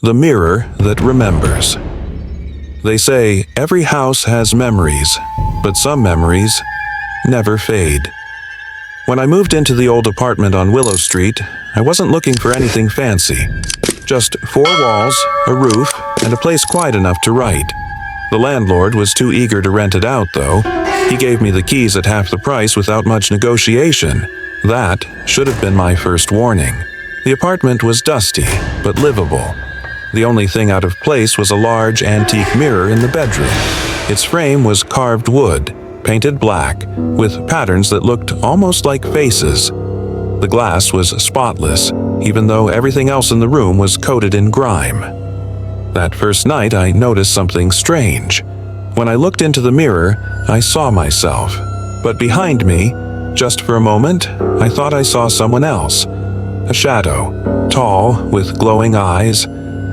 The mirror that remembers. They say every house has memories, but some memories never fade. When I moved into the old apartment on Willow Street, I wasn't looking for anything fancy. Just 4 walls, a roof, and a place quiet enough to write. The landlord was too eager to rent it out, though. He gave me the keys at half the price without much negotiation. That should have been my first warning. The apartment was dusty, but livable. The only thing out of place was a large antique mirror in the bedroom. Its frame was carved wood, painted black, with patterns that looked almost like faces. The glass was spotless, even though everything else in the room was coated in grime. That first night, I noticed something strange. When I looked into the mirror, I saw myself. But behind me, just for a moment, I thought I saw someone else. A shadow, tall, with glowing eyes.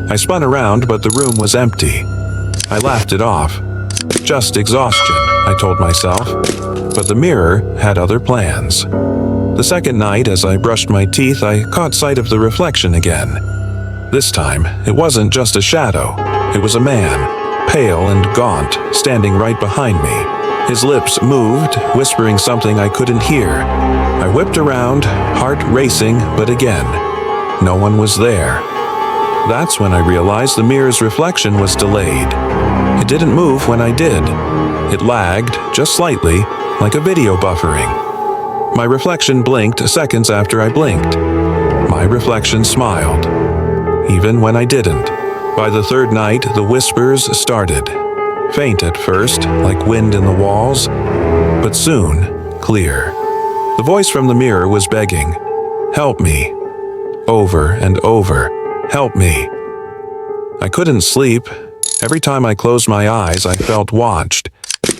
I spun around, but the room was empty. I laughed it off. Just exhaustion, I told myself. But the mirror had other plans. The second night, as I brushed my teeth, I caught sight of the reflection again. This time, it wasn't just a shadow. It was a man, pale and gaunt, standing right behind me. His lips moved, whispering something I couldn't hear. I whipped around, heart racing, but again, no one was there. That's when I realized the mirror's reflection was delayed. It didn't move when I did. It lagged, just slightly, like a video buffering. My reflection blinked seconds after I blinked. My reflection smiled, even when I didn't. By the third night, the whispers started. Faint at first, like wind in the walls, but soon, clear. The voice from the mirror was begging, "Help me." Over and over. Help me. I couldn't sleep. Every time I closed my eyes, I felt watched.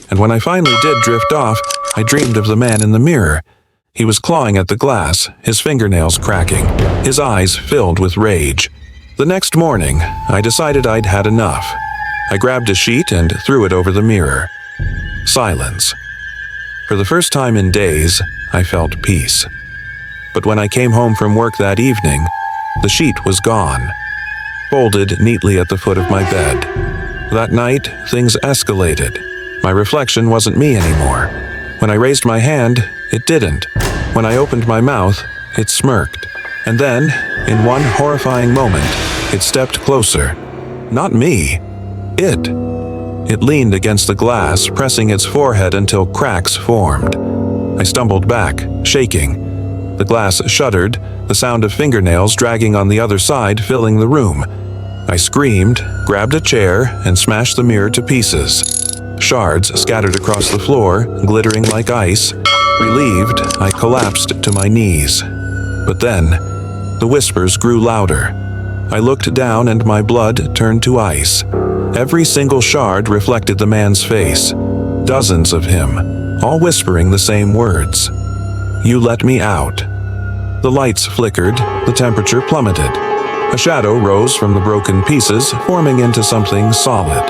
And when I finally did drift off, I dreamed of the man in the mirror. He was clawing at the glass, his fingernails cracking, his eyes filled with rage. The next morning, I decided I'd had enough. I grabbed a sheet and threw it over the mirror. Silence. For the first time in days, I felt peace. But when I came home from work that evening, the sheet was gone, folded neatly at the foot of my bed. That night, things escalated. My reflection wasn't me anymore. When I raised my hand, it didn't. When I opened my mouth, it smirked. And then, in one horrifying moment, it stepped closer. Not me. It. It leaned against the glass, pressing its forehead until cracks formed. I stumbled back, shaking. The glass shuddered, the sound of fingernails dragging on the other side filling the room. I screamed, grabbed a chair, and smashed the mirror to pieces. Shards scattered across the floor, glittering like ice. Relieved, I collapsed to my knees. But then, the whispers grew louder. I looked down and my blood turned to ice. Every single shard reflected the man's face. Dozens of him, all whispering the same words. "You let me out." The lights flickered, the temperature plummeted. A shadow rose from the broken pieces, forming into something solid.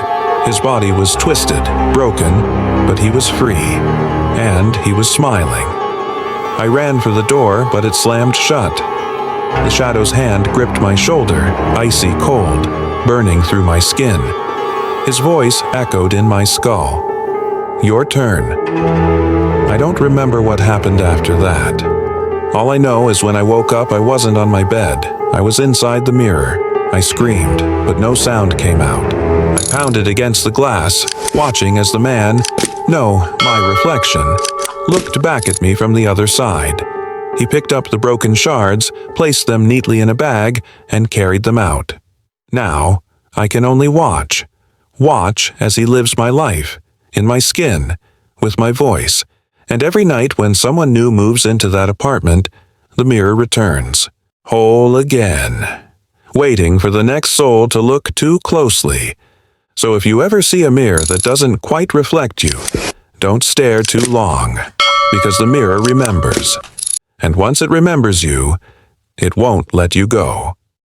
His body was twisted, broken, but he was free. And he was smiling. I ran for the door, but it slammed shut. The shadow's hand gripped my shoulder, icy cold, burning through my skin. His voice echoed in my skull. "Your turn." I don't remember what happened after that. All I know is when I woke up, I wasn't on my bed. I was inside the mirror. I screamed, but no sound came out. I pounded against the glass, watching as the man, no, my reflection, looked back at me from the other side. He picked up the broken shards, placed them neatly in a bag, and carried them out. Now, I can only watch. Watch as he lives my life, in my skin, with my voice. And every night when someone new moves into that apartment, the mirror returns, whole again, waiting for the next soul to look too closely. So if you ever see a mirror that doesn't quite reflect you, don't stare too long, because the mirror remembers. And once it remembers you, it won't let you go.